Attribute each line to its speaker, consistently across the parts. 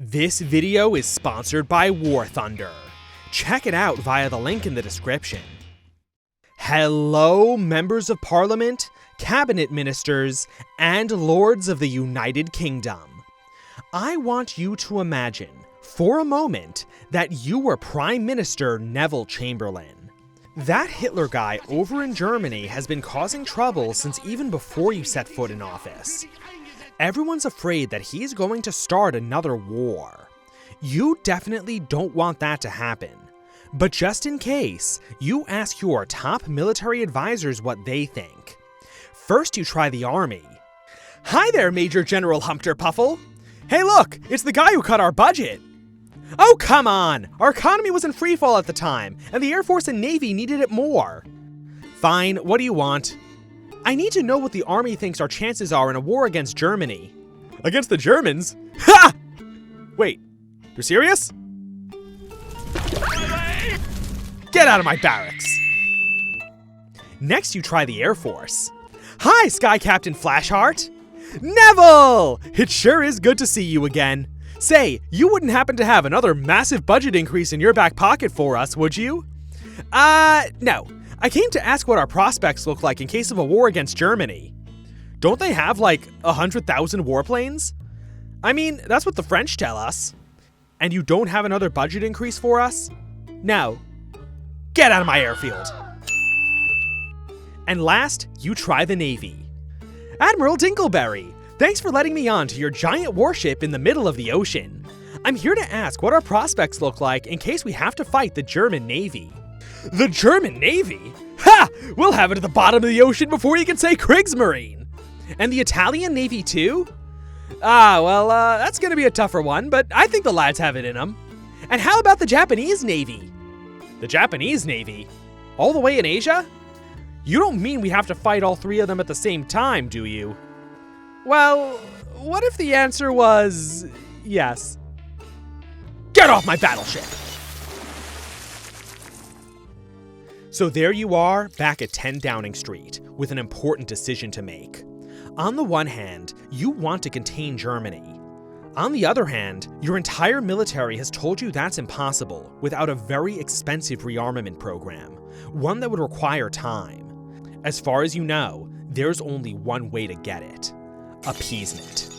Speaker 1: This video is sponsored by War Thunder. Check it out via the link in the description. Hello, members of Parliament, cabinet ministers, and lords of the United Kingdom. I want you to imagine, for a moment, that you were Prime Minister Neville Chamberlain. That Hitler guy over in Germany has been causing trouble since even before you set foot in office. Everyone's afraid that he's going to start another war. You definitely don't want that to happen. But just in case, you ask your top military advisors what they think. First, you try the army. Hi there, Major General Humpter Puffle. Hey look, it's the guy who cut our budget. Oh, come on! Our economy was in freefall at the time, and the Air Force and Navy needed it more. Fine, what do you want? I need to know what the army thinks our chances are in a war against Germany. Against the Germans? Ha! Wait, you're serious? Get out of my barracks! Next, you try the Air Force. Hi, Sky Captain Flashheart! Neville! It sure is good to see you again. Say, you wouldn't happen to have another massive budget increase in your back pocket for us, would you? No. I came to ask what our prospects look like in case of a war against Germany. Don't they have, like, 100,000 warplanes? I mean, that's what the French tell us. And you don't have another budget increase for us? No. Get out of my airfield. And last, you try the Navy. Admiral Dinkleberry, thanks for letting me on to your giant warship in the middle of the ocean. I'm here to ask what our prospects look like in case we have to fight the German Navy. The German Navy? Ha! We'll have it at the bottom of the ocean before you can say Kriegsmarine. And the Italian Navy too? That's gonna be a tougher one, but I think the lads have it in them. And how about the Japanese Navy? The Japanese Navy? All the way in Asia? You don't mean we have to fight all three of them at the same time, do you? Well, what if the answer was yes? Get off my battleship! So there you are, back at 10 Downing Street, with an important decision to make. On the one hand, you want to contain Germany. On the other hand, your entire military has told you that's impossible without a very expensive rearmament program, one that would require time. As far as you know, there's only one way to get it: appeasement.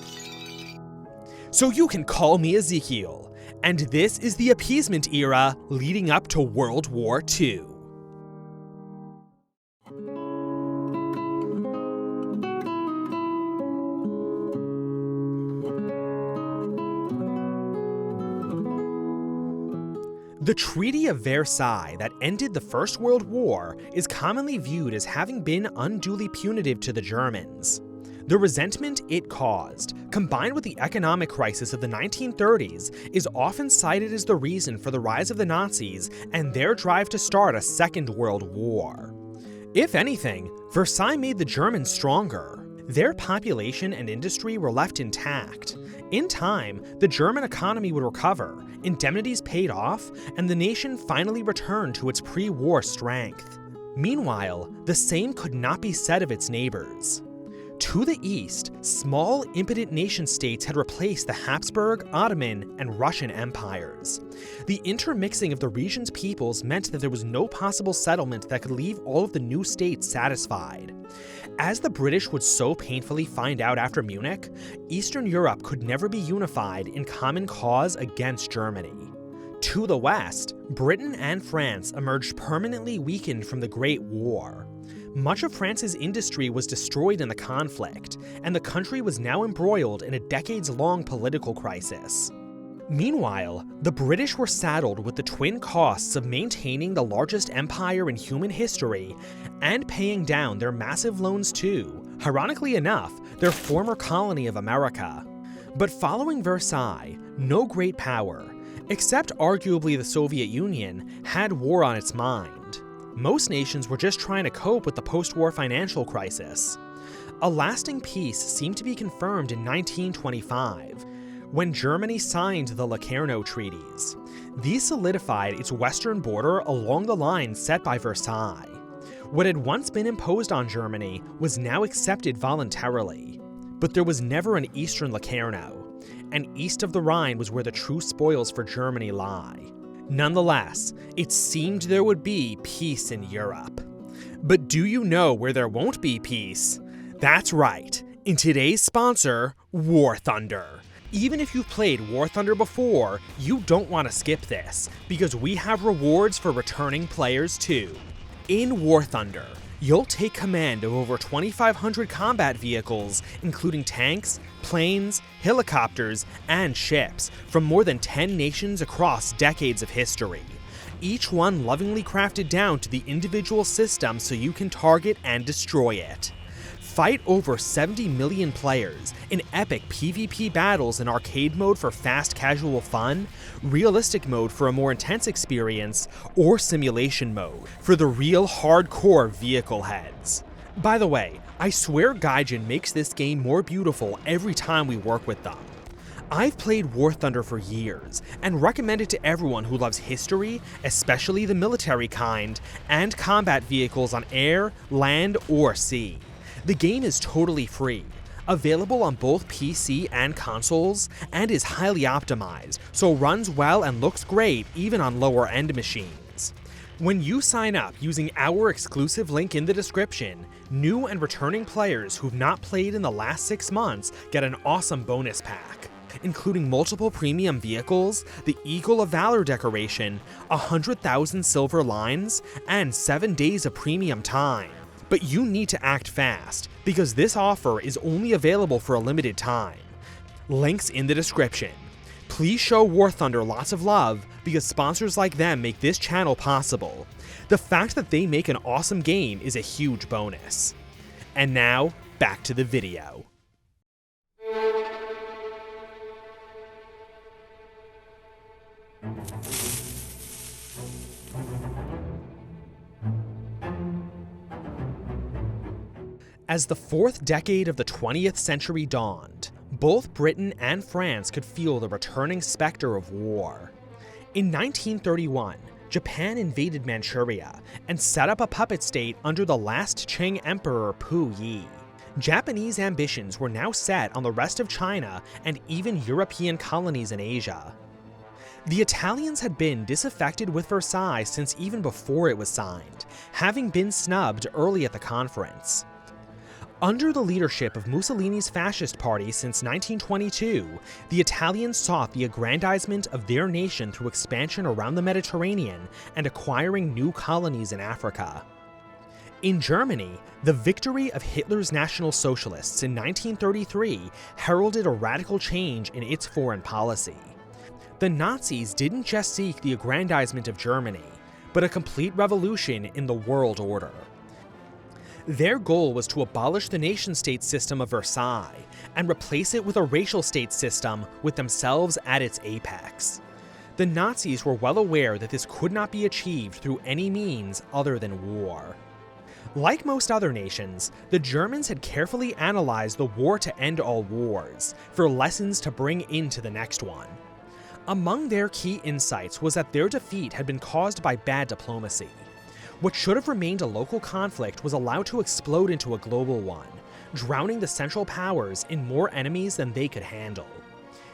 Speaker 1: So you can call me Ezekiel, and this is the appeasement era leading up to World War II. The Treaty of Versailles that ended the First World War is commonly viewed as having been unduly punitive to the Germans. The resentment it caused, combined with the economic crisis of the 1930s, is often cited as the reason for the rise of the Nazis and their drive to start a Second World War. If anything, Versailles made the Germans stronger. Their population and industry were left intact. In time, the German economy would recover, indemnities paid off, and the nation finally returned to its pre-war strength. Meanwhile, the same could not be said of its neighbors. To the east, small, impotent nation-states had replaced the Habsburg, Ottoman, and Russian empires. The intermixing of the region's peoples meant that there was no possible settlement that could leave all of the new states satisfied. As the British would so painfully find out after Munich, Eastern Europe could never be unified in common cause against Germany. To the west, Britain and France emerged permanently weakened from the Great War. Much of France's industry was destroyed in the conflict, and the country was now embroiled in a decades-long political crisis. Meanwhile, the British were saddled with the twin costs of maintaining the largest empire in human history and paying down their massive loans to, ironically enough, their former colony of America. But following Versailles, no great power, except arguably the Soviet Union, had war on its mind. Most nations were just trying to cope with the post-war financial crisis. A lasting peace seemed to be confirmed in 1925, when Germany signed the Locarno Treaties. These solidified its western border along the lines set by Versailles. What had once been imposed on Germany was now accepted voluntarily. But there was never an eastern Locarno, and east of the Rhine was where the true spoils for Germany lie. Nonetheless, it seemed there would be peace in Europe. But do you know where there won't be peace? That's right, in today's sponsor, War Thunder. Even if you've played War Thunder before, you don't want to skip this, because we have rewards for returning players too. In War Thunder, you'll take command of over 2,500 combat vehicles, including tanks, planes, helicopters, and ships from more than 10 nations across decades of history. Each one lovingly crafted down to the individual system so you can target and destroy it. Fight over 70 million players in epic PvP battles in arcade mode for fast casual fun, realistic mode for a more intense experience, or simulation mode for the real hardcore vehicle heads. By the way, I swear Gaijin makes this game more beautiful every time we work with them. I've played War Thunder for years and recommend it to everyone who loves history, especially the military kind, and combat vehicles on air, land, or sea. The game is totally free, available on both PC and consoles, and is highly optimized, so runs well and looks great even on lower-end machines. When you sign up using our exclusive link in the description, new and returning players who've not played in the last 6 months get an awesome bonus pack, including multiple premium vehicles, the Eagle of Valor decoration, 100,000 silver lines, and 7 days of premium time. But you need to act fast, because this offer is only available for a limited time. Links in the description. Please show War Thunder lots of love, because sponsors like them make this channel possible. The fact that they make an awesome game is a huge bonus. And now, back to the video. As the 4th decade of the 20th century dawned, both Britain and France could feel the returning specter of war. In 1931, Japan invaded Manchuria and set up a puppet state under the last Qing Emperor Pu Yi. Japanese ambitions were now set on the rest of China and even European colonies in Asia. The Italians had been disaffected with Versailles since even before it was signed, having been snubbed early at the conference. Under the leadership of Mussolini's fascist party since 1922, the Italians sought the aggrandizement of their nation through expansion around the Mediterranean and acquiring new colonies in Africa. In Germany, the victory of Hitler's National Socialists in 1933 heralded a radical change in its foreign policy. The Nazis didn't just seek the aggrandizement of Germany, but a complete revolution in the world order. Their goal was to abolish the nation-state system of Versailles and replace it with a racial state system with themselves at its apex. The Nazis were well aware that this could not be achieved through any means other than war. Like most other nations, the Germans had carefully analyzed the war to end all wars, for lessons to bring into the next one. Among their key insights was that their defeat had been caused by bad diplomacy. What should have remained a local conflict was allowed to explode into a global one, drowning the Central Powers in more enemies than they could handle.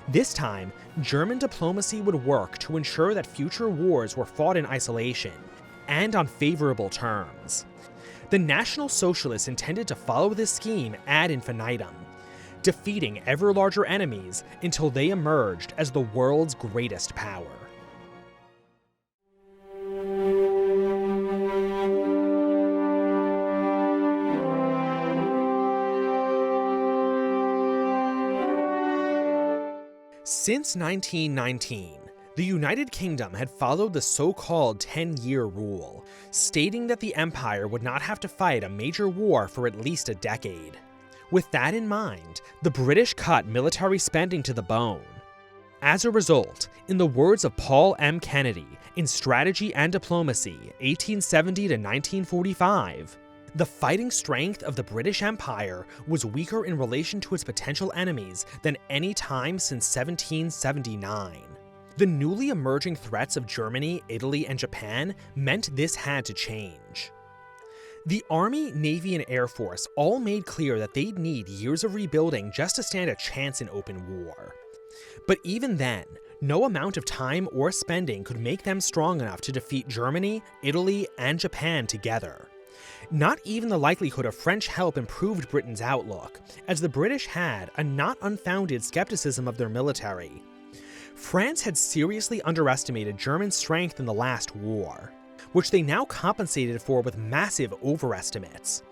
Speaker 1: This time, German diplomacy would work to ensure that future wars were fought in isolation, and on favorable terms. The National Socialists intended to follow this scheme ad infinitum, defeating ever larger enemies until they emerged as the world's greatest power. Since 1919, the United Kingdom had followed the so-called 10-year rule, stating that the empire would not have to fight a major war for at least a decade. With that in mind, the British cut military spending to the bone. As a result, in the words of Paul M. Kennedy in Strategy and Diplomacy, 1870 to 1945, the fighting strength of the British Empire was weaker in relation to its potential enemies than any time since 1779. The newly emerging threats of Germany, Italy, and Japan meant this had to change. The Army, Navy, and Air Force all made clear that they'd need years of rebuilding just to stand a chance in open war. But even then, no amount of time or spending could make them strong enough to defeat Germany, Italy, and Japan together. Not even the likelihood of French help improved Britain's outlook, as the British had a not unfounded skepticism of their military. France had seriously underestimated German strength in the last war, which they now compensated for with massive overestimates.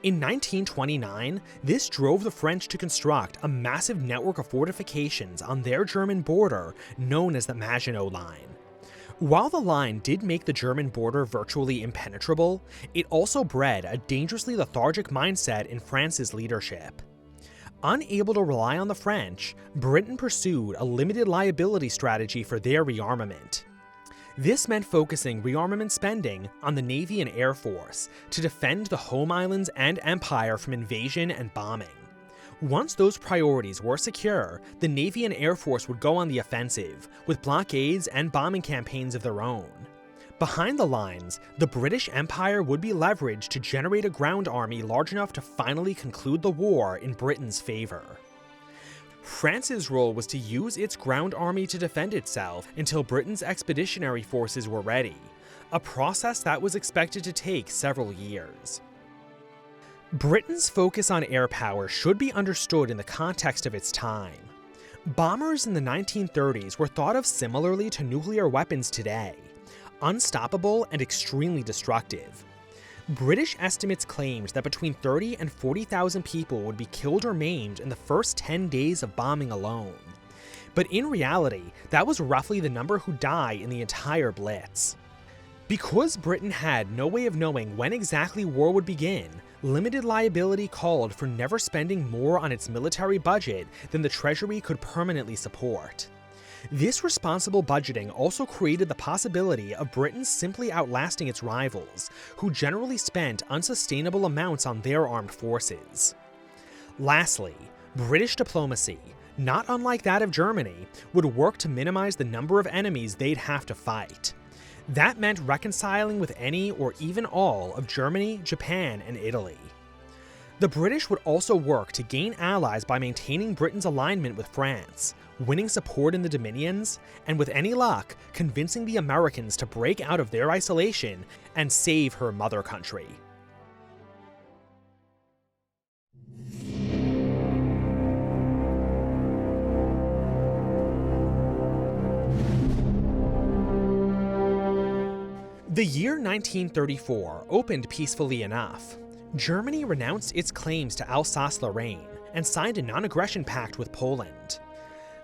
Speaker 1: In 1929, this drove the French to construct a massive network of fortifications on their German border known as the Maginot Line. While the line did make the German border virtually impenetrable, it also bred a dangerously lethargic mindset in France's leadership. Unable to rely on the French, Britain pursued a limited liability strategy for their rearmament. This meant focusing rearmament spending on the Navy and Air Force to defend the home islands and empire from invasion and bombing. Once those priorities were secure, the Navy and Air Force would go on the offensive, with blockades and bombing campaigns of their own. Behind the lines, the British Empire would be leveraged to generate a ground army large enough to finally conclude the war in Britain's favor. France's role was to use its ground army to defend itself until Britain's expeditionary forces were ready, a process that was expected to take several years. Britain's focus on air power should be understood in the context of its time. Bombers in the 1930s were thought of similarly to nuclear weapons today, unstoppable and extremely destructive. British estimates claimed that between 30 and 40,000 people would be killed or maimed in the first 10 days of bombing alone. But in reality, that was roughly the number who died in the entire Blitz. Because Britain had no way of knowing when exactly war would begin, limited liability called for never spending more on its military budget than the Treasury could permanently support. This responsible budgeting also created the possibility of Britain simply outlasting its rivals, who generally spent unsustainable amounts on their armed forces. Lastly, British diplomacy, not unlike that of Germany, would work to minimize the number of enemies they'd have to fight. That meant reconciling with any or even all of Germany, Japan, and Italy. The British would also work to gain allies by maintaining Britain's alignment with France, winning support in the Dominions, and with any luck, convincing the Americans to break out of their isolation and save her mother country. The year 1934 opened peacefully enough. Germany renounced its claims to Alsace-Lorraine and signed a non-aggression pact with Poland.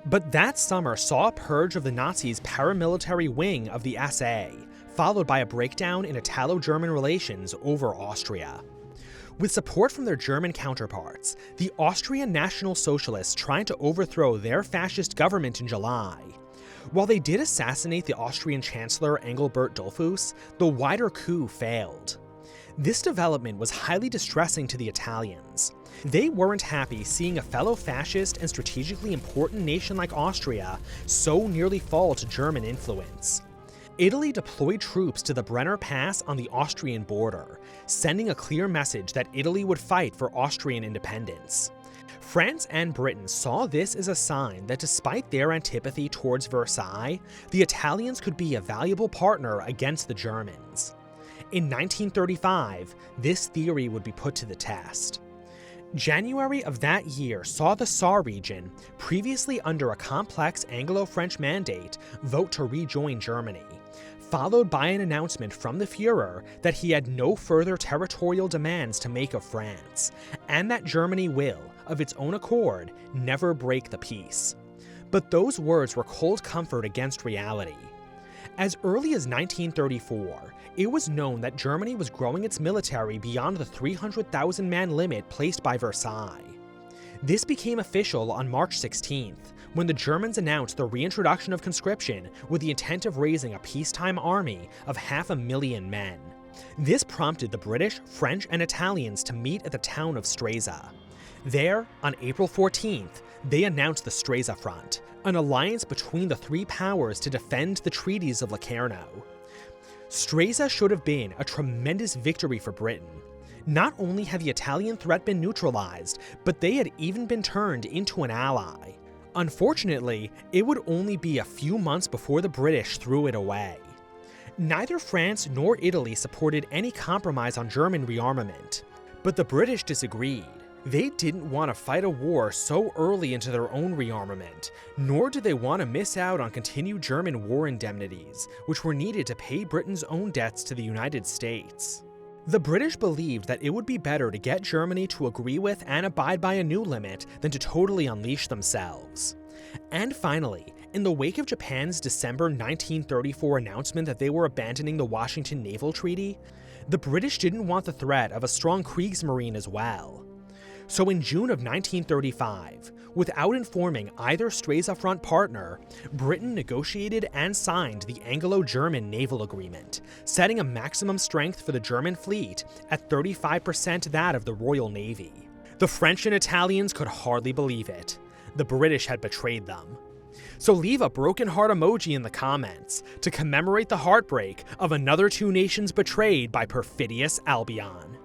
Speaker 1: But that summer saw a purge of the Nazis' paramilitary wing of the SA, followed by a breakdown in Italo-German relations over Austria. With support from their German counterparts, the Austrian National Socialists tried to overthrow their fascist government in July. While they did assassinate the Austrian Chancellor Engelbert Dollfuss, the wider coup failed. This development was highly distressing to the Italians. They weren't happy seeing a fellow fascist and strategically important nation like Austria so nearly fall to German influence. Italy deployed troops to the Brenner Pass on the Austrian border, sending a clear message that Italy would fight for Austrian independence. France and Britain saw this as a sign that despite their antipathy towards Versailles, the Italians could be a valuable partner against the Germans. In 1935, this theory would be put to the test. January of that year saw the Saar region, previously under a complex Anglo-French mandate, vote to rejoin Germany, followed by an announcement from the Führer that he had no further territorial demands to make of France, and that Germany will, of its own accord, never break the peace. But those words were cold comfort against reality. As early as 1934, it was known that Germany was growing its military beyond the 300,000-man limit placed by Versailles. This became official on March 16th, when the Germans announced the reintroduction of conscription with the intent of raising a peacetime army of 500,000 men. This prompted the British, French, and Italians to meet at the town of Stresa. There, on April 14th, they announced the Stresa Front, an alliance between the three powers to defend the treaties of Locarno. Stresa should have been a tremendous victory for Britain. Not only had the Italian threat been neutralized, but they had even been turned into an ally. Unfortunately, it would only be a few months before the British threw it away. Neither France nor Italy supported any compromise on German rearmament, but the British disagreed. They didn't want to fight a war so early into their own rearmament, nor did they want to miss out on continued German war indemnities, which were needed to pay Britain's own debts to the United States. The British believed that it would be better to get Germany to agree with and abide by a new limit than to totally unleash themselves. And finally, in the wake of Japan's December 1934 announcement that they were abandoning the Washington Naval Treaty, the British didn't want the threat of a strong Kriegsmarine as well. So in June of 1935, without informing either Straße-Front partner, Britain negotiated and signed the Anglo-German Naval Agreement, setting a maximum strength for the German fleet at 35% that of the Royal Navy. The French and Italians could hardly believe it. The British had betrayed them. So leave a broken heart emoji in the comments to commemorate the heartbreak of another two nations betrayed by perfidious Albion.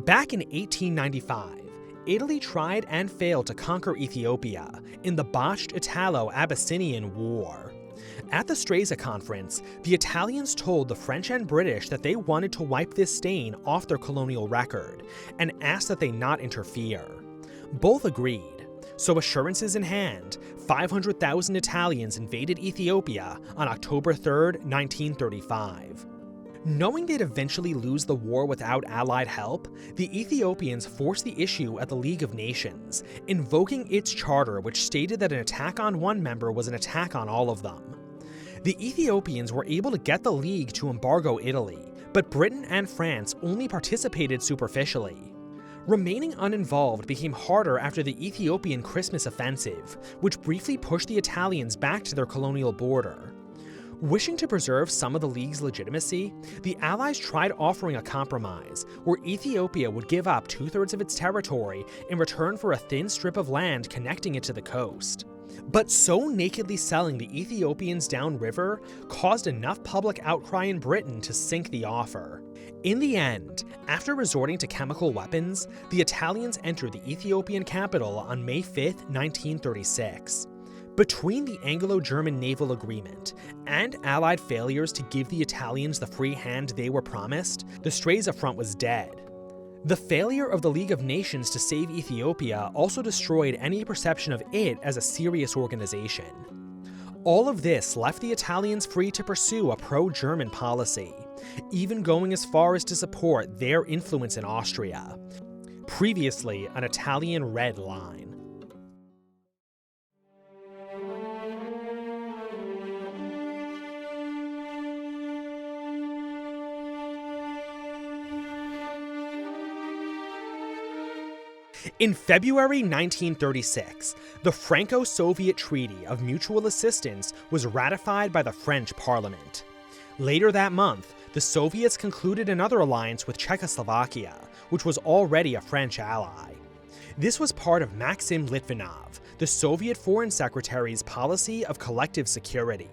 Speaker 1: Back in 1895, Italy tried and failed to conquer Ethiopia in the botched Italo-Abyssinian War. At the Stresa Conference, the Italians told the French and British that they wanted to wipe this stain off their colonial record and asked that they not interfere. Both agreed, so assurances in hand, 500,000 Italians invaded Ethiopia on October 3, 1935. Knowing they'd eventually lose the war without Allied help, the Ethiopians forced the issue at the League of Nations, invoking its charter which stated that an attack on one member was an attack on all of them. The Ethiopians were able to get the League to embargo Italy, but Britain and France only participated superficially. Remaining uninvolved became harder after the Ethiopian Christmas Offensive, which briefly pushed the Italians back to their colonial border. Wishing to preserve some of the League's legitimacy, the Allies tried offering a compromise, where Ethiopia would give up 2/3 of its territory in return for a thin strip of land connecting it to the coast. But so nakedly selling the Ethiopians downriver caused enough public outcry in Britain to sink the offer. In the end, after resorting to chemical weapons, the Italians entered the Ethiopian capital on May 5, 1936. Between the Anglo-German Naval Agreement and Allied failures to give the Italians the free hand they were promised, the Stresa Front was dead. The failure of the League of Nations to save Ethiopia also destroyed any perception of it as a serious organization. All of this left the Italians free to pursue a pro-German policy, even going as far as to support their influence in Austria, previously an Italian red line. In February 1936, the Franco-Soviet Treaty of Mutual Assistance was ratified by the French Parliament. Later that month, the Soviets concluded another alliance with Czechoslovakia, which was already a French ally. This was part of Maxim Litvinov, the Soviet Foreign Secretary's policy of collective security.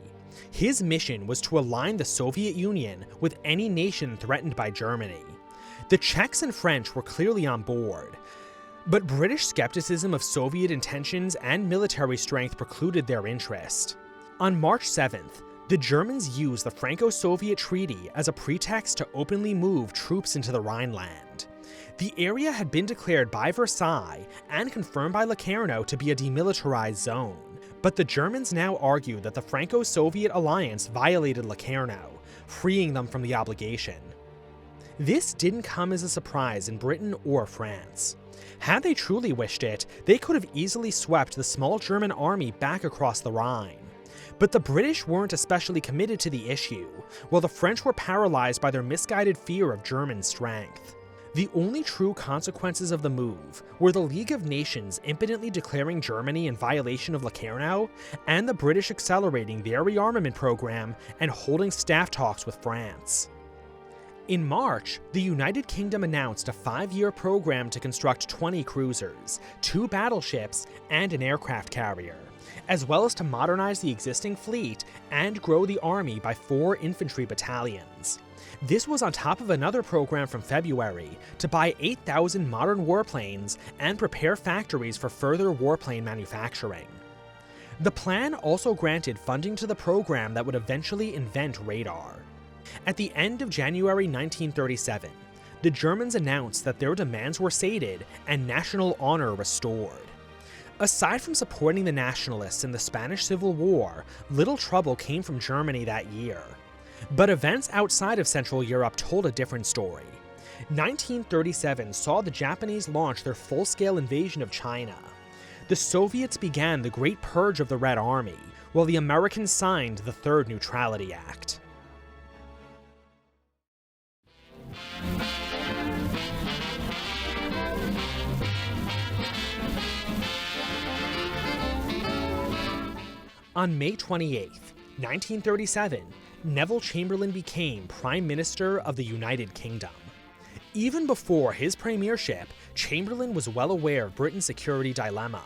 Speaker 1: His mission was to align the Soviet Union with any nation threatened by Germany. The Czechs and French were clearly on board, but British skepticism of Soviet intentions and military strength precluded their interest. On March 7th, the Germans used the Franco-Soviet Treaty as a pretext to openly move troops into the Rhineland. The area had been declared by Versailles and confirmed by Locarno to be a demilitarized zone, but the Germans now argue that the Franco-Soviet alliance violated Locarno, freeing them from the obligation. This didn't come as a surprise in Britain or France. Had they truly wished it, they could have easily swept the small German army back across the Rhine. But the British weren't especially committed to the issue, while the French were paralyzed by their misguided fear of German strength. The only true consequences of the move were the League of Nations impotently declaring Germany in violation of Locarno, and the British accelerating their rearmament program and holding staff talks with France. In March, the United Kingdom announced a 5-year program to construct 20 cruisers, 2 battleships, and an aircraft carrier, as well as to modernize the existing fleet and grow the army by 4 infantry battalions. This was on top of another program from February to buy 8,000 modern warplanes and prepare factories for further warplane manufacturing. The plan also granted funding to the program that would eventually invent radar. At the end of January 1937, the Germans announced that their demands were sated and national honor restored. Aside from supporting the nationalists in the Spanish Civil War, little trouble came from Germany that year. But events outside of Central Europe told a different story. 1937 saw the Japanese launch their full-scale invasion of China. The Soviets began the Great Purge of the Red Army, while the Americans signed the Third Neutrality Act. On May 28, 1937, Neville Chamberlain became Prime Minister of the United Kingdom. Even before his premiership, Chamberlain was well aware of Britain's security dilemma.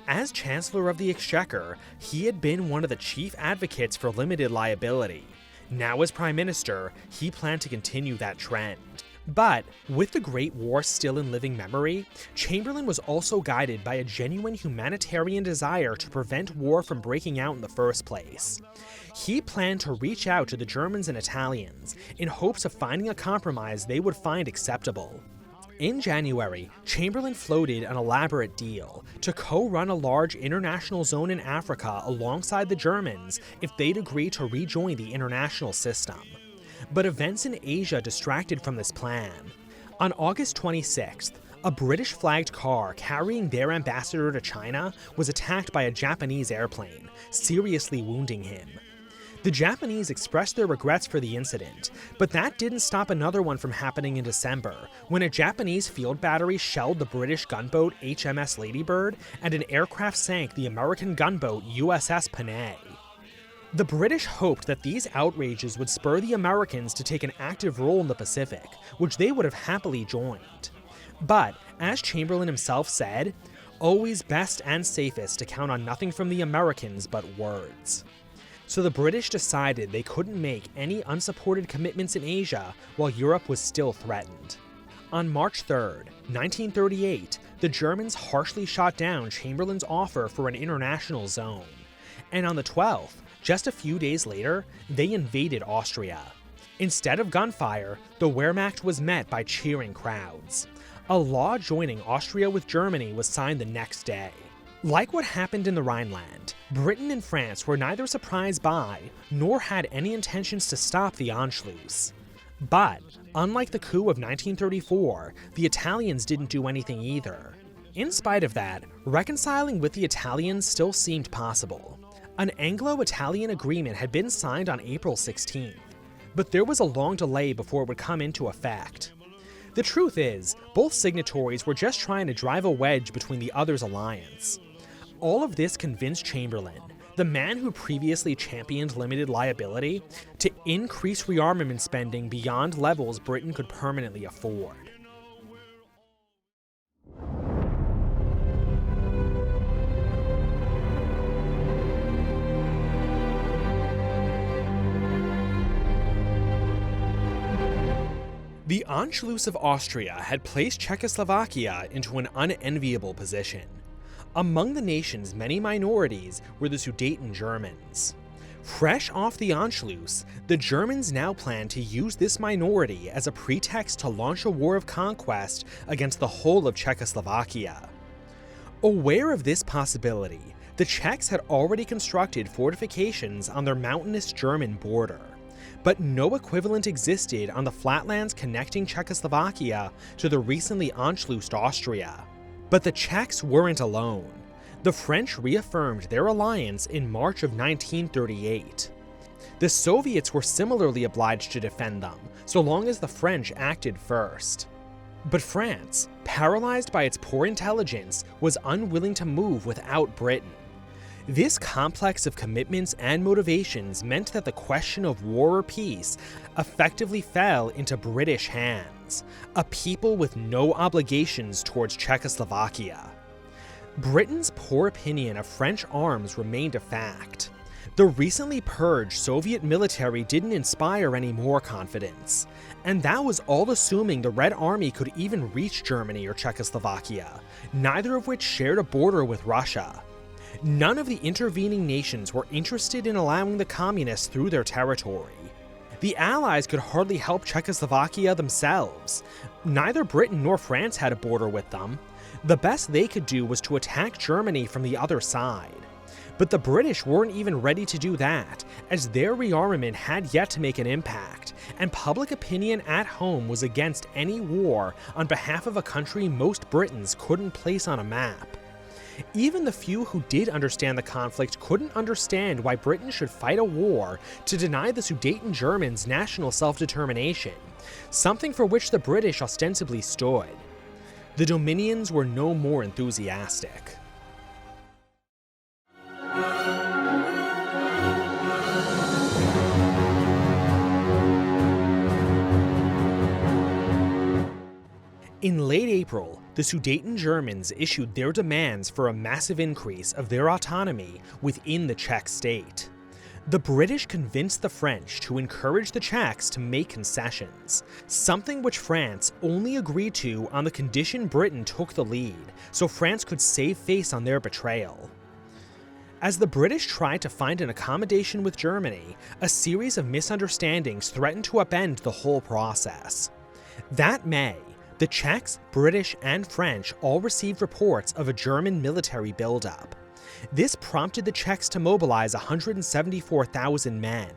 Speaker 1: As Chancellor of the Exchequer, he had been one of the chief advocates for limited liability. Now as Prime Minister, he planned to continue that trend. But, with the Great War still in living memory, Chamberlain was also guided by a genuine humanitarian desire to prevent war from breaking out in the first place. He planned to reach out to the Germans and Italians in hopes of finding a compromise they would find acceptable. In January, Chamberlain floated an elaborate deal to co-run a large international zone in Africa alongside the Germans if they'd agree to rejoin the international system. But events in Asia distracted from this plan. On August 26th, a British-flagged car carrying their ambassador to China was attacked by a Japanese airplane, seriously wounding him. The Japanese expressed their regrets for the incident, but that didn't stop another one from happening in December, when a Japanese field battery shelled the British gunboat HMS Ladybird and an aircraft sank the American gunboat USS Panay. The British hoped that these outrages would spur the Americans to take an active role in the Pacific, which they would have happily joined. But, as Chamberlain himself said, always best and safest to count on nothing from the Americans but words. So the British decided they couldn't make any unsupported commitments in Asia while Europe was still threatened. On March 3rd, 1938, the Germans harshly shot down Chamberlain's offer for an international zone. And on the 12th, just a few days later, they invaded Austria. Instead of gunfire, the Wehrmacht was met by cheering crowds. A law joining Austria with Germany was signed the next day. Like what happened in the Rhineland, Britain and France were neither surprised by, nor had any intentions to stop the Anschluss. But, unlike the coup of 1934, the Italians didn't do anything either. In spite of that, reconciling with the Italians still seemed possible. An Anglo-Italian agreement had been signed on April 16th, but there was a long delay before it would come into effect. The truth is, both signatories were just trying to drive a wedge between the other's alliance. All of this convinced Chamberlain, the man who previously championed limited liability, to increase rearmament spending beyond levels Britain could permanently afford. The Anschluss of Austria had placed Czechoslovakia into an unenviable position. Among the nation's many minorities were the Sudeten Germans. Fresh off the Anschluss, the Germans now planned to use this minority as a pretext to launch a war of conquest against the whole of Czechoslovakia. Aware of this possibility, the Czechs had already constructed fortifications on their mountainous German border. But no equivalent existed on the flatlands connecting Czechoslovakia to the recently Anschlussed Austria. But the Czechs weren't alone. The French reaffirmed their alliance in March of 1938. The Soviets were similarly obliged to defend them, so long as the French acted first. But France, paralyzed by its poor intelligence, was unwilling to move without Britain. This complex of commitments and motivations meant that the question of war or peace effectively fell into British hands, a people with no obligations towards Czechoslovakia. Britain's poor opinion of French arms remained a fact. The recently purged Soviet military didn't inspire any more confidence, and that was all assuming the Red Army could even reach Germany or Czechoslovakia, neither of which shared a border with Russia. None of the intervening nations were interested in allowing the communists through their territory. The Allies could hardly help Czechoslovakia themselves. Neither Britain nor France had a border with them. The best they could do was to attack Germany from the other side. But the British weren't even ready to do that, as their rearmament had yet to make an impact, and public opinion at home was against any war on behalf of a country most Britons couldn't place on a map. Even the few who did understand the conflict couldn't understand why Britain should fight a war to deny the Sudeten Germans national self-determination, something for which the British ostensibly stood. The Dominions were no more enthusiastic. In late April, the Sudeten Germans issued their demands for a massive increase of their autonomy within the Czech state. The British convinced the French to encourage the Czechs to make concessions, something which France only agreed to on the condition Britain took the lead, so France could save face on their betrayal. As the British tried to find an accommodation with Germany, a series of misunderstandings threatened to upend the whole process. That May, the Czechs, British, and French all received reports of a German military buildup. This prompted the Czechs to mobilize 174,000 men,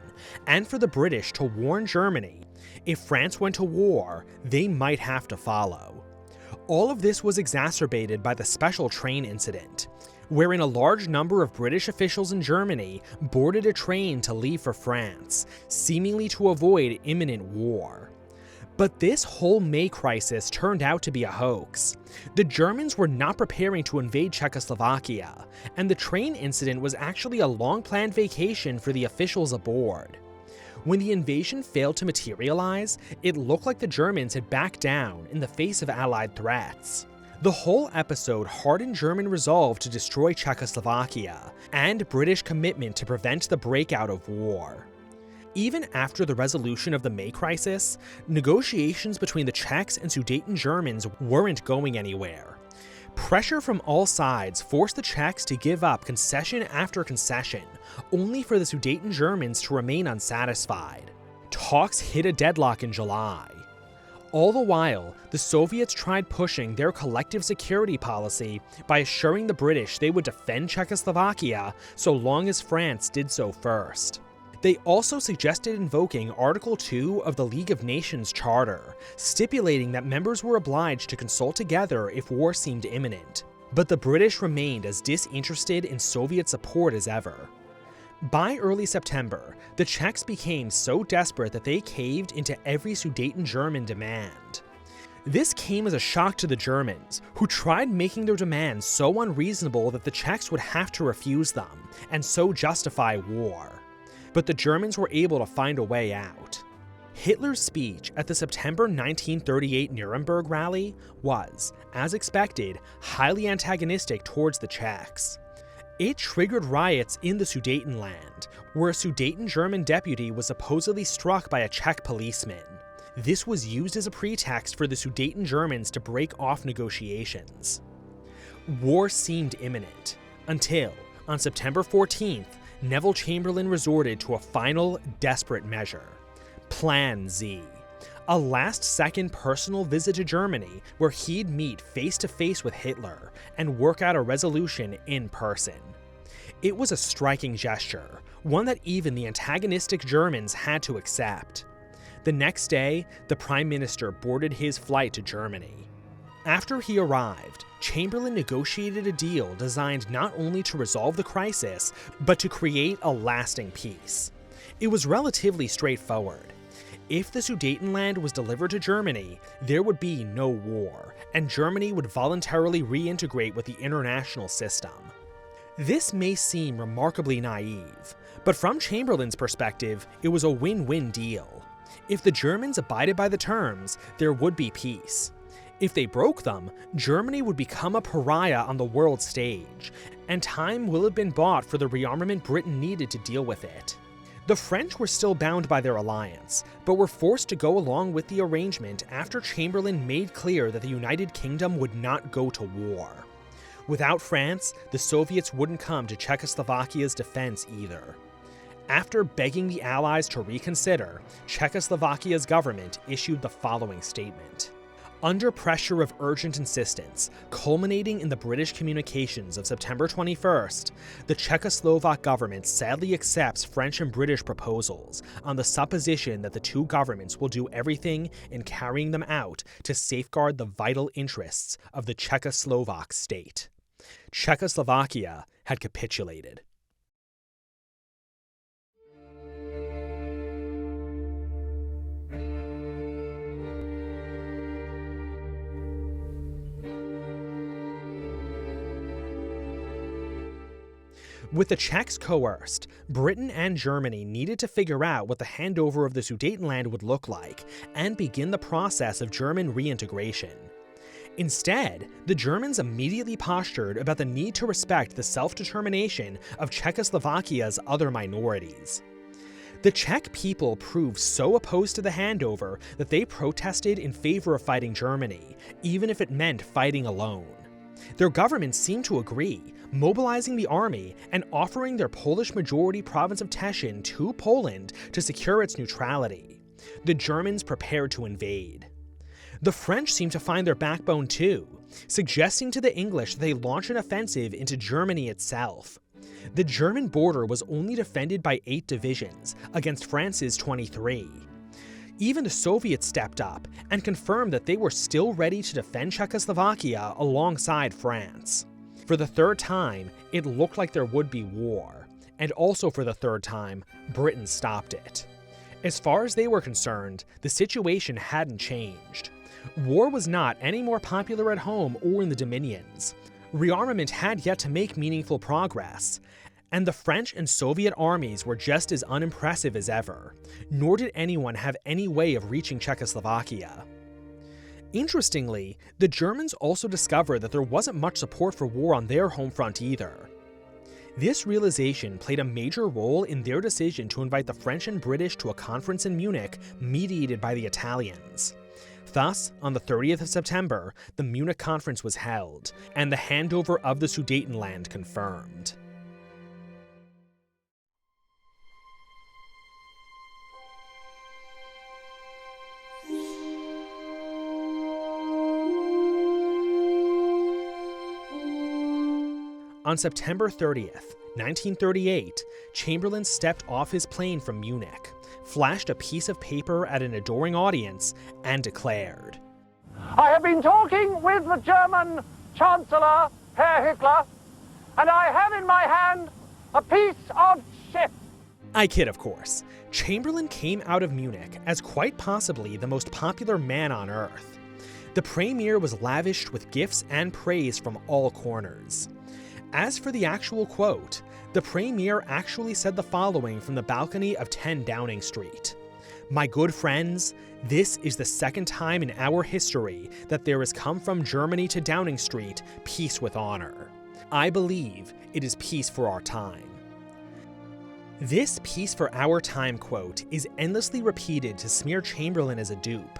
Speaker 1: and for the British to warn Germany, if France went to war, they might have to follow. All of this was exacerbated by the special train incident, wherein a large number of British officials in Germany boarded a train to leave for France, seemingly to avoid imminent war. But this whole May crisis turned out to be a hoax. The Germans were not preparing to invade Czechoslovakia, and the train incident was actually a long-planned vacation for the officials aboard. When the invasion failed to materialize, it looked like the Germans had backed down in the face of Allied threats. The whole episode hardened German resolve to destroy Czechoslovakia, and British commitment to prevent the breakout of war. Even after the resolution of the May Crisis, negotiations between the Czechs and Sudeten Germans weren't going anywhere. Pressure from all sides forced the Czechs to give up concession after concession, only for the Sudeten Germans to remain unsatisfied. Talks hit a deadlock in July. All the while, the Soviets tried pushing their collective security policy by assuring the British they would defend Czechoslovakia so long as France did so first. They also suggested invoking Article 2 of the League of Nations Charter, stipulating that members were obliged to consult together if war seemed imminent. But the British remained as disinterested in Soviet support as ever. By early September, the Czechs became so desperate that they caved into every Sudeten German demand. This came as a shock to the Germans, who tried making their demands so unreasonable that the Czechs would have to refuse them, and so justify war. But the Germans were able to find a way out. Hitler's speech at the September 1938 Nuremberg rally was, as expected, highly antagonistic towards the Czechs. It triggered riots in the Sudetenland, where a Sudeten German deputy was supposedly struck by a Czech policeman. This was used as a pretext for the Sudeten Germans to break off negotiations. War seemed imminent, until, on September 14th, Neville Chamberlain resorted to a final, desperate measure. Plan Z. A last-second personal visit to Germany where he'd meet face-to-face with Hitler and work out a resolution in person. It was a striking gesture, one that even the antagonistic Germans had to accept. The next day, the Prime Minister boarded his flight to Germany. After he arrived, Chamberlain negotiated a deal designed not only to resolve the crisis, but to create a lasting peace. It was relatively straightforward. If the Sudetenland was delivered to Germany, there would be no war, and Germany would voluntarily reintegrate with the international system. This may seem remarkably naive, but from Chamberlain's perspective, it was a win-win deal. If the Germans abided by the terms, there would be peace. If they broke them, Germany would become a pariah on the world stage, and time will have been bought for the rearmament Britain needed to deal with it. The French were still bound by their alliance, but were forced to go along with the arrangement after Chamberlain made clear that the United Kingdom would not go to war. Without France, the Soviets wouldn't come to Czechoslovakia's defense either. After begging the Allies to reconsider, Czechoslovakia's government issued the following statement. Under pressure of urgent insistence, culminating in the British communications of September 21st, the Czechoslovak government sadly accepts French and British proposals on the supposition that the two governments will do everything in carrying them out to safeguard the vital interests of the Czechoslovak state. Czechoslovakia had capitulated. With the Czechs coerced, Britain and Germany needed to figure out what the handover of the Sudetenland would look like and begin the process of German reintegration. Instead, the Germans immediately postured about the need to respect the self-determination of Czechoslovakia's other minorities. The Czech people proved so opposed to the handover that they protested in favor of fighting Germany, even if it meant fighting alone. Their government seemed to agree, mobilizing the army and offering their Polish-majority province of Teschen to Poland to secure its neutrality. The Germans prepared to invade. The French seemed to find their backbone too, suggesting to the English that they launch an offensive into Germany itself. The German border was only defended by 8 divisions against France's 23. Even the Soviets stepped up and confirmed that they were still ready to defend Czechoslovakia alongside France. For the third time, it looked like there would be war, and also for the third time, Britain stopped it. As far as they were concerned, the situation hadn't changed. War was not any more popular at home or in the Dominions. Rearmament had yet to make meaningful progress, and the French and Soviet armies were just as unimpressive as ever, nor did anyone have any way of reaching Czechoslovakia. Interestingly, the Germans also discovered that there wasn't much support for war on their home front either. This realization played a major role in their decision to invite the French and British to a conference in Munich mediated by the Italians. Thus, on the 30th of September, the Munich Conference was held, and the handover of the Sudetenland confirmed. On September 30th, 1938, Chamberlain stepped off his plane from Munich, flashed a piece of paper at an adoring audience, and declared,
Speaker 2: I have been talking with the German Chancellor, Herr Hitler, and I have in my hand a piece of shit.
Speaker 1: I kid, of course. Chamberlain came out of Munich as quite possibly the most popular man on earth. The premier was lavished with gifts and praise from all corners. As for the actual quote, the premier actually said the following from the balcony of 10 Downing Street. My good friends, this is the second time in our history that there has come from Germany to Downing Street peace with honor. I believe it is peace for our time. This peace for our time quote is endlessly repeated to smear Chamberlain as a dupe.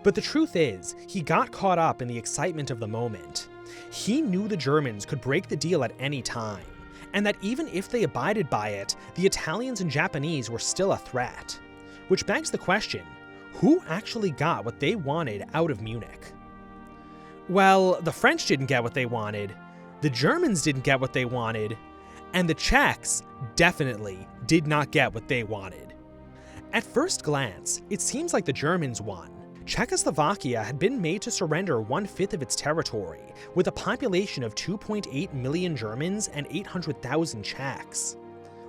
Speaker 1: But the truth is, he got caught up in the excitement of the moment. He knew the Germans could break the deal at any time, and that even if they abided by it, the Italians and Japanese were still a threat. Which begs the question, who actually got what they wanted out of Munich? Well, the French didn't get what they wanted, the Germans didn't get what they wanted, and the Czechs definitely did not get what they wanted. At first glance, it seems like the Germans won. Czechoslovakia had been made to surrender 1/5 of its territory, with a population of 2.8 million Germans and 800,000 Czechs.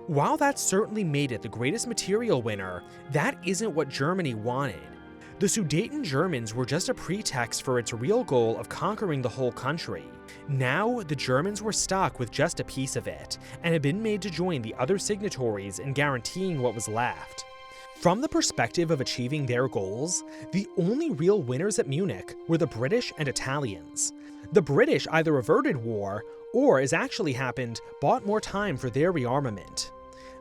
Speaker 1: While that certainly made it the greatest material winner, that isn't what Germany wanted. The Sudeten Germans were just a pretext for its real goal of conquering the whole country. Now, the Germans were stuck with just a piece of it, and had been made to join the other signatories in guaranteeing what was left. From the perspective of achieving their goals, the only real winners at Munich were the British and Italians. The British either averted war, or, as actually happened, bought more time for their rearmament.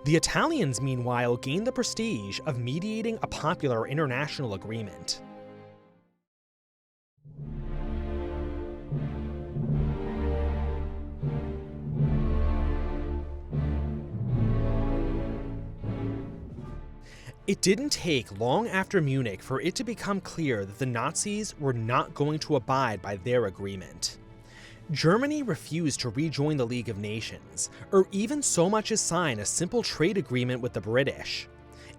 Speaker 1: The Italians, meanwhile, gained the prestige of mediating a popular international agreement. It didn't take long after Munich for it to become clear that the Nazis were not going to abide by their agreement. Germany refused to rejoin the League of Nations, or even so much as sign a simple trade agreement with the British.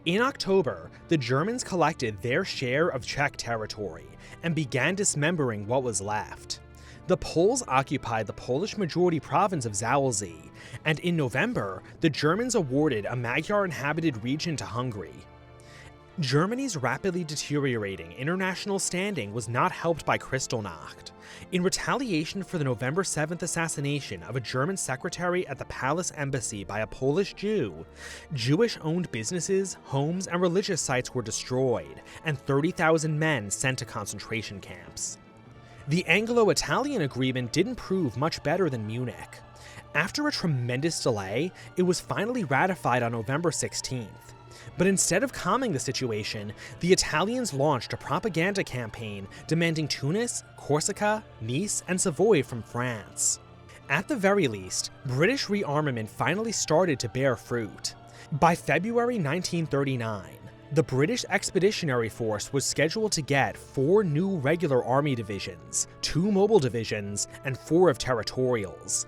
Speaker 1: In October, the Germans collected their share of Czech territory and began dismembering what was left. The Poles occupied the Polish-majority province of Zaolzie, and in November, the Germans awarded a Magyar-inhabited region to Hungary. Germany's rapidly deteriorating international standing was not helped by Kristallnacht. In retaliation for the November 7th assassination of a German secretary at the Palace Embassy by a Polish Jew, Jewish-owned businesses, homes, and religious sites were destroyed, and 30,000 men sent to concentration camps. The Anglo-Italian agreement didn't prove much better than Munich. After a tremendous delay, it was finally ratified on November 16th. But instead of calming the situation, the Italians launched a propaganda campaign demanding Tunis, Corsica, Nice, and Savoy from France. At the very least, British rearmament finally started to bear fruit. By February 1939, the British Expeditionary Force was scheduled to get 4 new regular army divisions, 2 mobile divisions, and 4 of territorials.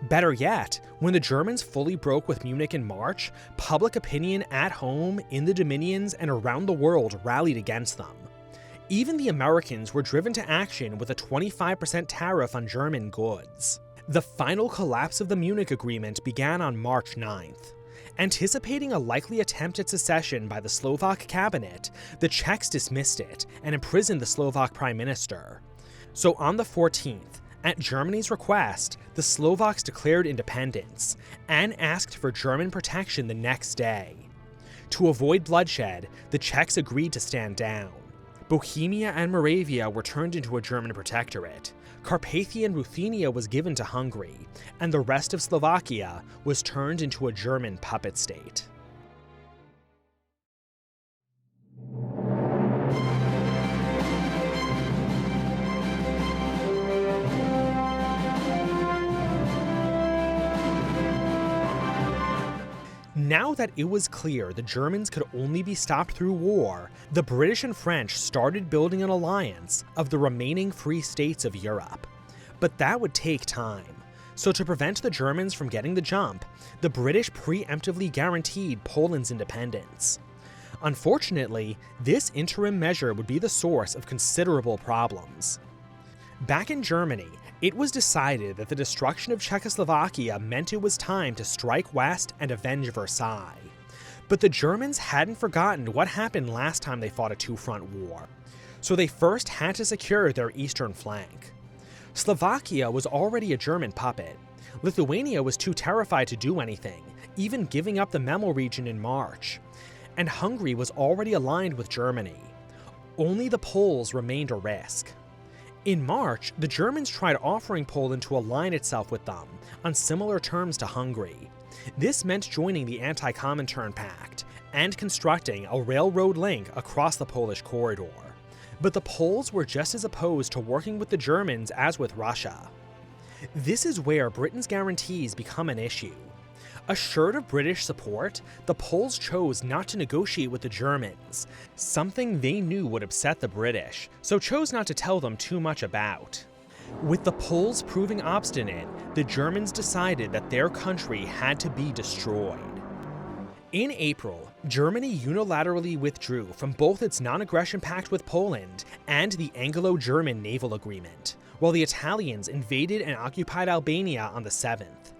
Speaker 1: Better yet, when the Germans fully broke with Munich in March, public opinion at home, in the Dominions, and around the world rallied against them. Even the Americans were driven to action with a 25% tariff on German goods. The final collapse of the Munich Agreement began on March 9th. Anticipating a likely attempt at secession by the Slovak cabinet, the Czechs dismissed it and imprisoned the Slovak prime minister. So on the 14th, at Germany's request, the Slovaks declared independence and asked for German protection the next day. To avoid bloodshed, the Czechs agreed to stand down. Bohemia and Moravia were turned into a German protectorate. Carpathia and Ruthenia was given to Hungary, and the rest of Slovakia was turned into a German puppet state. Now that it was clear the Germans could only be stopped through war, the British and French started building an alliance of the remaining free states of Europe. But that would take time. So to prevent the Germans from getting the jump, the British preemptively guaranteed Poland's independence. Unfortunately, this interim measure would be the source of considerable problems. Back in Germany, it was decided that the destruction of Czechoslovakia meant it was time to strike west and avenge Versailles. But the Germans hadn't forgotten what happened last time they fought a two-front war. So they first had to secure their eastern flank. Slovakia was already a German puppet. Lithuania was too terrified to do anything, even giving up the Memel region in March. And Hungary was already aligned with Germany. Only the Poles remained a risk. In March, the Germans tried offering Poland to align itself with them, on similar terms to Hungary. This meant joining the Anti-Comintern Pact, and constructing a railroad link across the Polish corridor. But the Poles were just as opposed to working with the Germans as with Russia. This is where Britain's guarantees become an issue. Assured of British support, the Poles chose not to negotiate with the Germans, something they knew would upset the British, so chose not to tell them too much about. With the Poles proving obstinate, the Germans decided that their country had to be destroyed. In April, Germany unilaterally withdrew from both its non-aggression pact with Poland and the Anglo-German naval agreement, while the Italians invaded and occupied Albania on the 7th.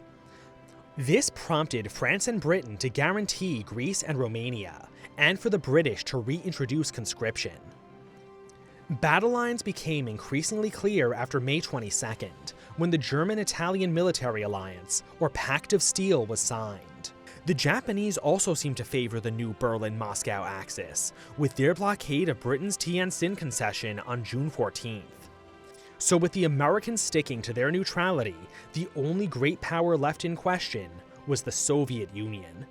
Speaker 1: This prompted France and Britain to guarantee Greece and Romania, and for the British to reintroduce conscription. Battle lines became increasingly clear after May 22nd, when the German-Italian Military Alliance, or Pact of Steel, was signed. The Japanese also seemed to favor the new Berlin-Moscow axis, with their blockade of Britain's Tientsin concession on June 14th. So with the Americans sticking to their neutrality, the only great power left in question was the Soviet Union.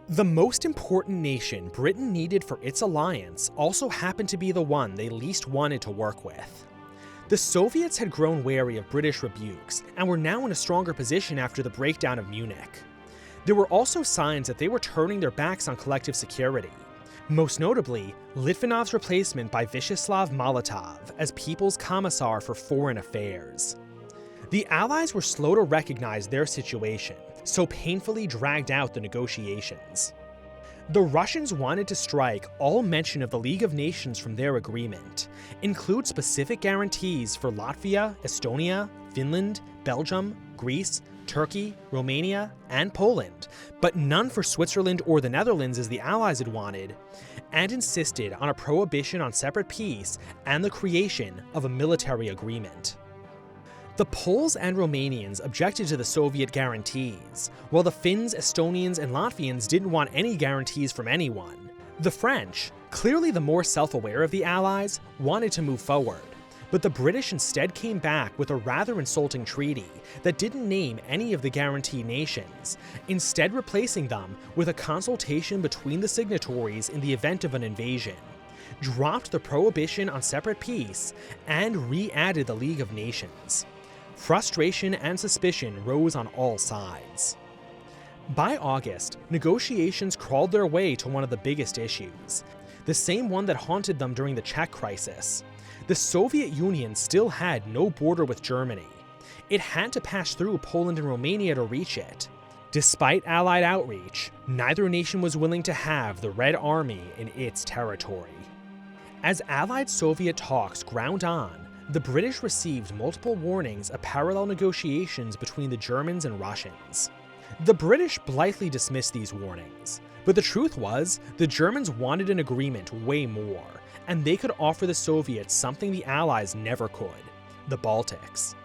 Speaker 1: The most important nation Britain needed for its alliance also happened to be the one they least wanted to work with. The Soviets had grown wary of British rebukes and were now in a stronger position after the breakdown of Munich. There were also signs that they were turning their backs on collective security, most notably Litvinov's replacement by Vyacheslav Molotov as People's Commissar for Foreign Affairs. The Allies were slow to recognize their situation, so painfully dragged out the negotiations. The Russians wanted to strike all mention of the League of Nations from their agreement, include specific guarantees for Latvia, Estonia, Finland, Belgium, Greece, Turkey, Romania, and Poland, but none for Switzerland or the Netherlands as the Allies had wanted, and insisted on a prohibition on separate peace and the creation of a military agreement. The Poles and Romanians objected to the Soviet guarantees, while the Finns, Estonians, and Latvians didn't want any guarantees from anyone. The French, clearly the more self-aware of the Allies, wanted to move forward, but the British instead came back with a rather insulting treaty that didn't name any of the guarantee nations, instead replacing them with a consultation between the signatories in the event of an invasion, dropped the prohibition on separate peace, and re-added the League of Nations. Frustration and suspicion rose on all sides. By August, negotiations crawled their way to one of the biggest issues, the same one that haunted them during the Czech Crisis. The Soviet Union still had no border with Germany. It had to pass through Poland and Romania to reach it. Despite Allied outreach, neither nation was willing to have the Red Army in its territory. As Allied-Soviet talks ground on, the British received multiple warnings of parallel negotiations between the Germans and Russians. The British blithely dismissed these warnings, but the truth was, the Germans wanted an agreement way more, and they could offer the Soviets something the Allies never could: the Baltics.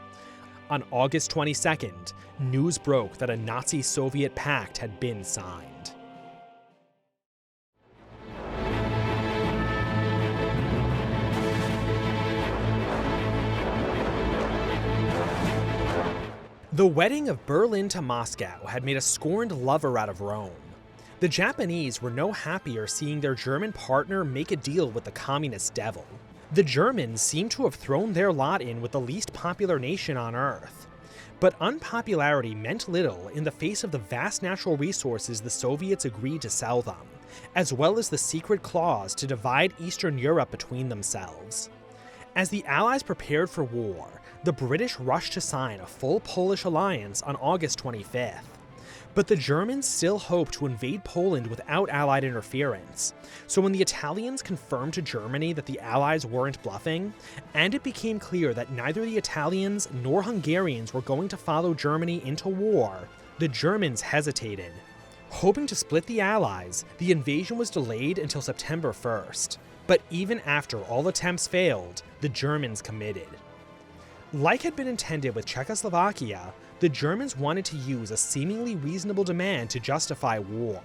Speaker 1: On August 22nd, news broke that a Nazi-Soviet pact had been signed. The wedding of Berlin to Moscow had made a scorned lover out of Rome. The Japanese were no happier seeing their German partner make a deal with the communist devil. The Germans seemed to have thrown their lot in with the least popular nation on Earth. But unpopularity meant little in the face of the vast natural resources the Soviets agreed to sell them, as well as the secret clause to divide Eastern Europe between themselves. As the Allies prepared for war, the British rushed to sign a full Polish alliance on August 25th. But the Germans still hoped to invade Poland without Allied interference, so when the Italians confirmed to Germany that the Allies weren't bluffing, and it became clear that neither the Italians nor Hungarians were going to follow Germany into war, the Germans hesitated. Hoping to split the Allies, the invasion was delayed until September 1st. But even after all attempts failed, the Germans committed. Like had been intended with Czechoslovakia, the Germans wanted to use a seemingly reasonable demand to justify war.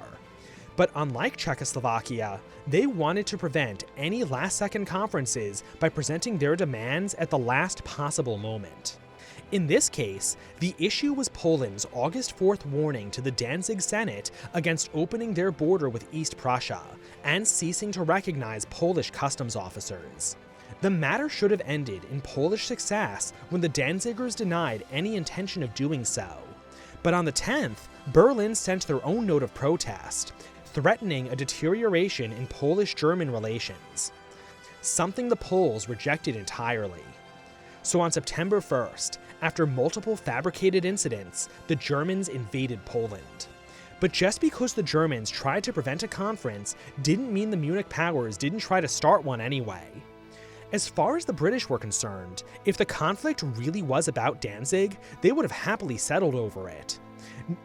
Speaker 1: But unlike Czechoslovakia, they wanted to prevent any last-second conferences by presenting their demands at the last possible moment. In this case, the issue was Poland's August 4th warning to the Danzig Senate against opening their border with East Prussia and ceasing to recognize Polish customs officers. The matter should have ended in Polish success when the Danzigers denied any intention of doing so. But on the 10th, Berlin sent their own note of protest, threatening a deterioration in Polish-German relations, something the Poles rejected entirely. So on September 1st, after multiple fabricated incidents, the Germans invaded Poland. But just because the Germans tried to prevent a conference didn't mean the Munich powers didn't try to start one anyway. As far as the British were concerned, if the conflict really was about Danzig, they would have happily settled over it.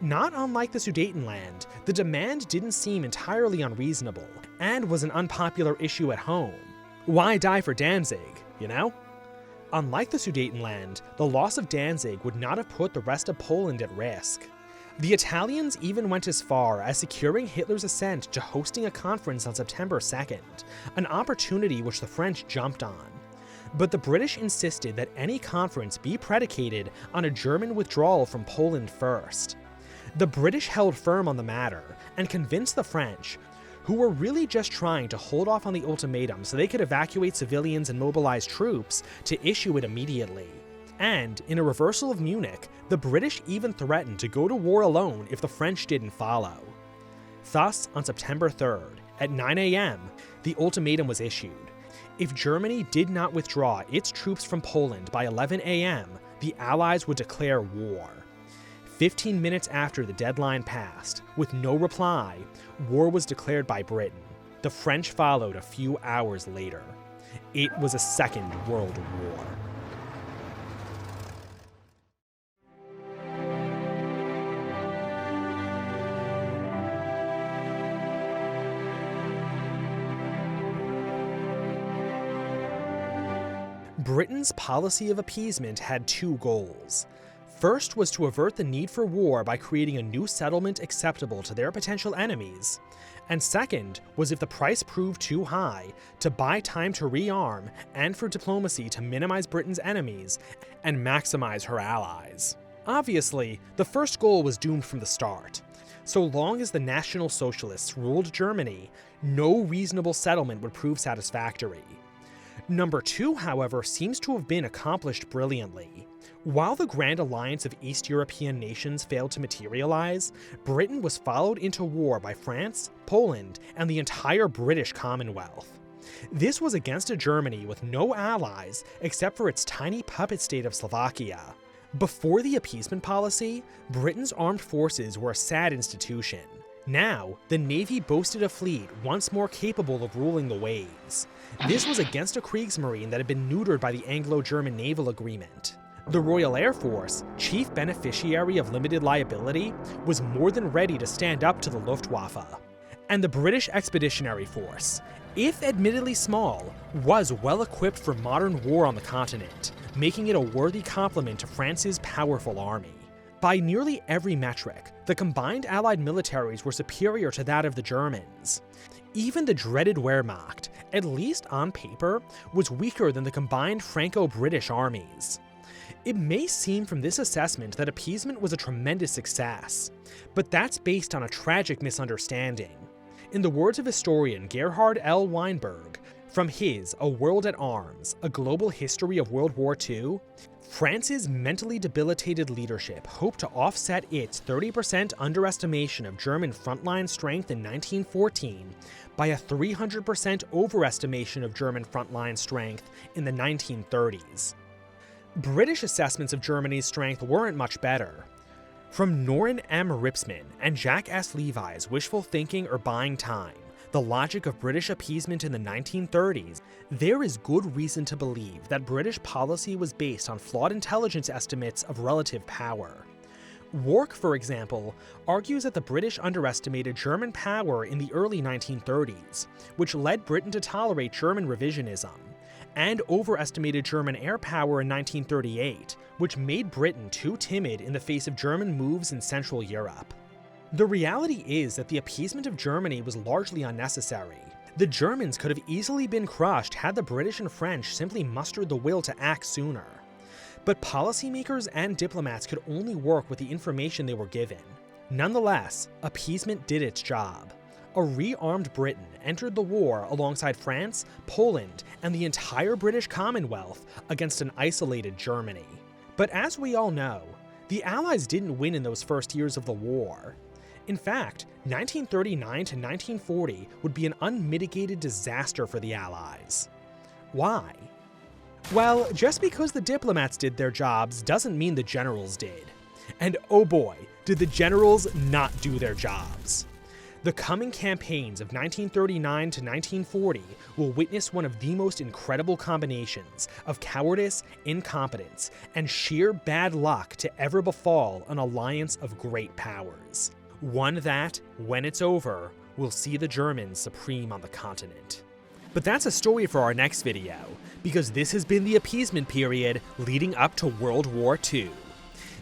Speaker 1: Not unlike the Sudetenland, the demand didn't seem entirely unreasonable, and was an unpopular issue at home. Why die for Danzig, you know? Unlike the Sudetenland, the loss of Danzig would not have put the rest of Poland at risk. The Italians even went as far as securing Hitler's assent to hosting a conference on September 2nd, an opportunity which the French jumped on. But the British insisted that any conference be predicated on a German withdrawal from Poland first. The British held firm on the matter and convinced the French, who were really just trying to hold off on the ultimatum so they could evacuate civilians and mobilize troops, to issue it immediately. And, in a reversal of Munich, the British even threatened to go to war alone if the French didn't follow. Thus, on September 3rd, at 9 a.m., the ultimatum was issued. If Germany did not withdraw its troops from Poland by 11 a.m., the Allies would declare war. 15 minutes after the deadline passed, with no reply, war was declared by Britain. The French followed a few hours later. It was a Second World War. Britain's policy of appeasement had two goals. First was to avert the need for war by creating a new settlement acceptable to their potential enemies, and second was, if the price proved too high, to buy time to rearm and for diplomacy to minimize Britain's enemies and maximize her allies. Obviously, the first goal was doomed from the start. So long as the National Socialists ruled Germany, no reasonable settlement would prove satisfactory. Number two, however, seems to have been accomplished brilliantly. While the Grand Alliance of East European nations failed to materialize, Britain was followed into war by France, Poland, and the entire British Commonwealth. This was against a Germany with no allies except for its tiny puppet state of Slovakia. Before the appeasement policy, Britain's armed forces were a sad institution. Now, the Navy boasted a fleet once more capable of ruling the waves. This was against a Kriegsmarine that had been neutered by the Anglo-German Naval Agreement. The Royal Air Force, chief beneficiary of limited liability, was more than ready to stand up to the Luftwaffe. And the British Expeditionary Force, if admittedly small, was well equipped for modern war on the continent, making it a worthy complement to France's powerful army. By nearly every metric, the combined Allied militaries were superior to that of the Germans. Even the dreaded Wehrmacht, at least on paper, was weaker than the combined Franco-British armies. It may seem from this assessment that appeasement was a tremendous success, but that's based on a tragic misunderstanding. In the words of historian Gerhard L. Weinberg, from his A World at Arms, A Global History of World War II, France's mentally debilitated leadership hoped to offset its 30% underestimation of German frontline strength in 1914 by a 300% overestimation of German frontline strength in the 1930s. British assessments of Germany's strength weren't much better. From Norrin M. Ripsman and Jack S. Levi's Wishful Thinking or Buying Time, The Logic of British Appeasement in the 1930s, there is good reason to believe that British policy was based on flawed intelligence estimates of relative power. Wark, for example, argues that the British underestimated German power in the early 1930s, which led Britain to tolerate German revisionism, and overestimated German air power in 1938, which made Britain too timid in the face of German moves in Central Europe. The reality is that the appeasement of Germany was largely unnecessary. The Germans could have easily been crushed had the British and French simply mustered the will to act sooner. But policymakers and diplomats could only work with the information they were given. Nonetheless, appeasement did its job. A rearmed Britain entered the war alongside France, Poland, and the entire British Commonwealth against an isolated Germany. But as we all know, the Allies didn't win in those first years of the war. In fact, 1939 to 1940 would be an unmitigated disaster for the Allies. Why? Well, just because the diplomats did their jobs doesn't mean the generals did. And oh boy, did the generals not do their jobs. The coming campaigns of 1939 to 1940 will witness one of the most incredible combinations of cowardice, incompetence, and sheer bad luck to ever befall an alliance of great powers. One that, when it's over, will see the Germans supreme on the continent. But that's a story for our next video, because this has been the Appeasement Period leading up to World War II.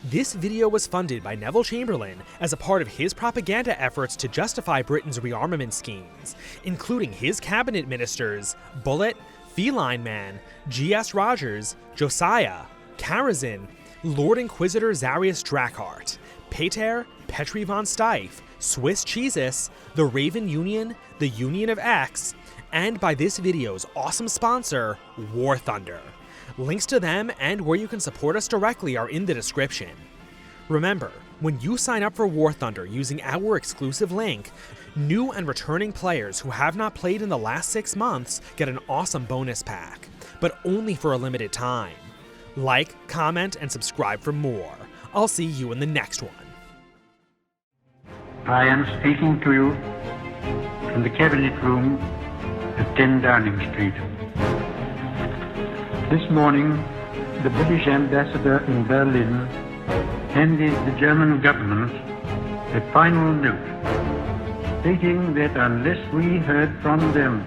Speaker 1: This video was funded by Neville Chamberlain as a part of his propaganda efforts to justify Britain's rearmament schemes, including his cabinet ministers Bullitt, Feline Man, G.S. Rogers, Josiah, Karazin, Lord Inquisitor Zarius Drackhart, Pater, Petri von Steiff, Swiss Cheesus, the Raven Union, the Union of X, and by this video's awesome sponsor, War Thunder. Links to them and where you can support us directly are in the description. Remember, when you sign up for War Thunder using our exclusive link, new and returning players who have not played in the last 6 months get an awesome bonus pack, but only for a limited time. Like, comment, and subscribe for more. I'll see you in the next one.
Speaker 3: I am speaking to you from the cabinet room at 10 Downing Street. This morning, the British ambassador in Berlin handed the German government a final note, stating that unless we heard from them